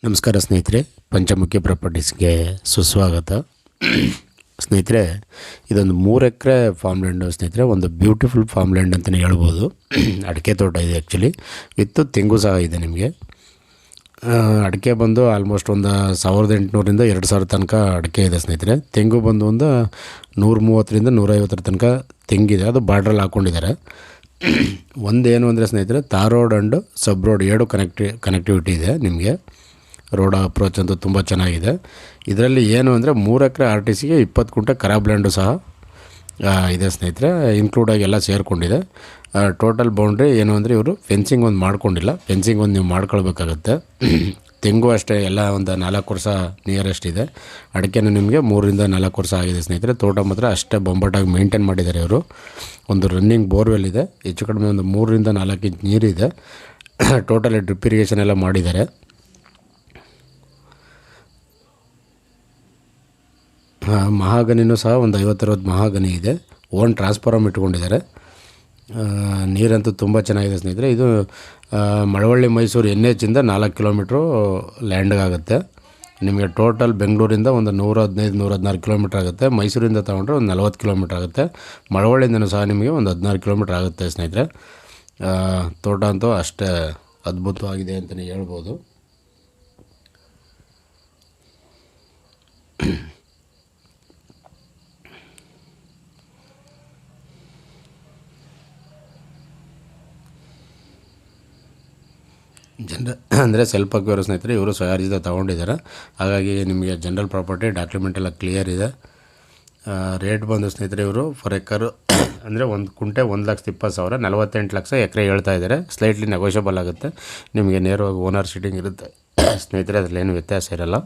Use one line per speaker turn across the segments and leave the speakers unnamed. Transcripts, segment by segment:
ನಮಸ್ಕಾರ ಸ್ನೇಹಿತರೆ, ಪಂಚಮುಖಿ ಪ್ರಾಪರ್ಟೀಸ್ಗೆ ಸುಸ್ವಾಗತ. ಸ್ನೇಹಿತರೆ, ಇದೊಂದು 3 ಎಕರೆ ಫಾರ್ಮ್ ಲ್ಯಾಂಡು ಸ್ನೇಹಿತರೆ. ಒಂದು ಬ್ಯೂಟಿಫುಲ್ ಫಾರ್ಮ್ ಲ್ಯಾಂಡ್ ಅಂತಲೇ ಹೇಳ್ಬೋದು. ಅಡಿಕೆ ತೋಟ ಇದೆ ಆ್ಯಕ್ಚುಲಿ, ವಿತ್ತು ತೆಂಗು ಸಹ ಇದೆ. ನಿಮಗೆ ಅಡಿಕೆ ಬಂದು ಆಲ್ಮೋಸ್ಟ್ ಒಂದು 1800ರಿಂದ 2000 ತನಕ ಅಡಿಕೆ ಇದೆ ಸ್ನೇಹಿತರೆ. ತೆಂಗು ಬಂದು ಒಂದು 130ರಿಂದ 150 ತನಕ ತೆಂಗಿದೆ. ಅದು ಬಾರ್ಡ್ರಲ್ಲಿ ಹಾಕ್ಕೊಂಡಿದ್ದಾರೆ. ಒಂದೇನು ಅಂದರೆ ಸ್ನೇಹಿತರೆ, tar road and sub road 2 connectivity ಇದೆ. ನಿಮಗೆ ರೋಡ್ ಅಪ್ರೋಚ್ ಅಂತೂ ತುಂಬ ಚೆನ್ನಾಗಿದೆ. ಇದರಲ್ಲಿ ಏನು ಅಂದರೆ 3 ಎಕರೆ RTCಗೆ 20 ಗುಂಟೆ ಖರಾಬ್ ಲ್ಯಾಂಡು ಸಹ ಇದೆ ಸ್ನೇಹಿತರೆ. ಇನ್ಕ್ಲೂಡಾಗಿ ಎಲ್ಲ ಸೇರಿಕೊಂಡಿದೆ. ಟೋಟಲ್ ಬೌಂಡ್ರಿ ಏನು ಅಂದರೆ ಇವರು ಫೆನ್ಸಿಂಗ್ ಒಂದು ಮಾಡ್ಕೊಂಡಿಲ್ಲ. ಫೆನ್ಸಿಂಗ್ ಒಂದು ನೀವು ಮಾಡ್ಕೊಳ್ಬೇಕಾಗತ್ತೆ. ತೆಂಗು ಅಷ್ಟೇ ಎಲ್ಲ ಒಂದು 4 ವರ್ಷ ನಿಯರೆಸ್ಟ್ ಇದೆ. ಅಡಿಕೆನೂ ನಿಮಗೆ 3ರಿಂದ 4 ವರ್ಷ ಆಗಿದೆ ಸ್ನೇಹಿತರೆ. ತೋಟ ಮಾತ್ರ ಅಷ್ಟೇ ಬೊಂಬಾಟಾಗಿ ಮೇಂಟೈನ್ ಮಾಡಿದ್ದಾರೆ ಇವರು. ಒಂದು ರನ್ನಿಂಗ್ ಬೋರ್ವೆಲ್ ಇದೆ. ಹೆಚ್ಚು ಕಡಿಮೆ ಒಂದು 3ರಿಂದ 4 ಇಂಚ್ ನೀರಿದೆ. ಟೋಟಲಿ ಡ್ರಿಪ್ ಇರಿಗೇಷನ್ ಎಲ್ಲ ಮಾಡಿದ್ದಾರೆ. ಮಹಾಗನಿನೂ ಸಹ ಒಂದು 50-60 ಮಹಾಗನಿ ಇದೆ. ಓನ್ ಟ್ರಾನ್ಸ್ಫಾರಮ್ ಇಟ್ಕೊಂಡಿದ್ದಾರೆ. ನೀರಂತೂ ತುಂಬ ಚೆನ್ನಾಗಿದೆ ಸ್ನೇಹಿತರೆ. ಇದು ಮಳವಳ್ಳಿ ಮೈಸೂರು NH ಇಂದ 4 ಕಿಲೋಮೀಟ್ರು ಲ್ಯಾಂಡ್ಗಾಗುತ್ತೆ. ನಿಮಗೆ ಟೋಟಲ್ ಬೆಂಗಳೂರಿಂದ ಒಂದು 115-116 ಕಿಲೋಮೀಟ್ರ್ ಆಗುತ್ತೆ. ಮೈಸೂರಿಂದ ತೊಗೊಂಡ್ರೆ ಒಂದು 40 ಕಿಲೋಮೀಟ್ರ್ ಆಗುತ್ತೆ. ಮಳವಳ್ಳಿಯಿಂದನೂ ಸಹ ನಿಮಗೆ ಒಂದು 16 ಕಿಲೋಮೀಟ್ರ್ ಆಗುತ್ತೆ ಸ್ನೇಹಿತರೆ. ತೋಟ ಅಂತೂ ಅಷ್ಟೇ ಅದ್ಭುತವಾಗಿದೆ ಅಂತಲೇ ಹೇಳ್ಬೋದು. ಅಂದರೆ ಸೆಲ್ಫ್ ಅಕ್ವೇರ್ ಸ್ನೇಹಿತರೆ. ಇವರು ಸ್ವಯಾರ್ಜಿತ ತೊಗೊಂಡಿದ್ದಾರೆ. ಹಾಗಾಗಿ ನಿಮಗೆ ಜನರಲ್ ಪ್ರಾಪರ್ಟಿ ಡಾಕ್ಯುಮೆಂಟ್ ಎಲ್ಲ ಕ್ಲಿಯರ್ ಇದೆ. ರೇಟ್ ಬಂದು ಸ್ನೇಹಿತರೆ, ಇವರು ಫರ್ ಎಕರು ಅಂದರೆ ಒಂದು ಕುಂಟೆ 1,20,000, 48 ಲಕ್ಷ ಎಕರೆ ಹೇಳ್ತಾ ಇದ್ದಾರೆ. ಸ್ಲೈಟ್ಲಿ ನೆಗೋಷಿಯಬಲ್ ಆಗುತ್ತೆ. ನಿಮಗೆ ನೇರವಾಗಿ ಓನರ್ ಸೀಟಿಂಗ್ ಇರುತ್ತೆ ಸ್ನೇಹಿತರೆ. ಅದರಲ್ಲಿ ಏನು ವ್ಯತ್ಯಾಸ ಇರಲ್ಲ.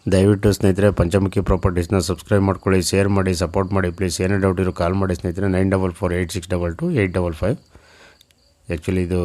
ದಯವಿಟ್ಟು ಸ್ನೇಹಿತರೆ ಪಂಚಮುಖಿ ಪ್ರಾಪರ್ಟೀಸ್ನ ಸಬ್ಸ್ಕ್ರೈಬ್ ಮಾಡ್ಕೊಳ್ಳಿ, ಶೇರ್ ಮಾಡಿ, ಸಪೋರ್ಟ್ ಮಾಡಿ ಪ್ಲೀಸ್. ಏನೇ ಡೌಟ್ ಇರೋ ಕಾಲ್ ಮಾಡಿ ಸ್ನೇಹಿತರೆ. 9448622855. ಆ್ಯಕ್ಚುಲಿ ಇದು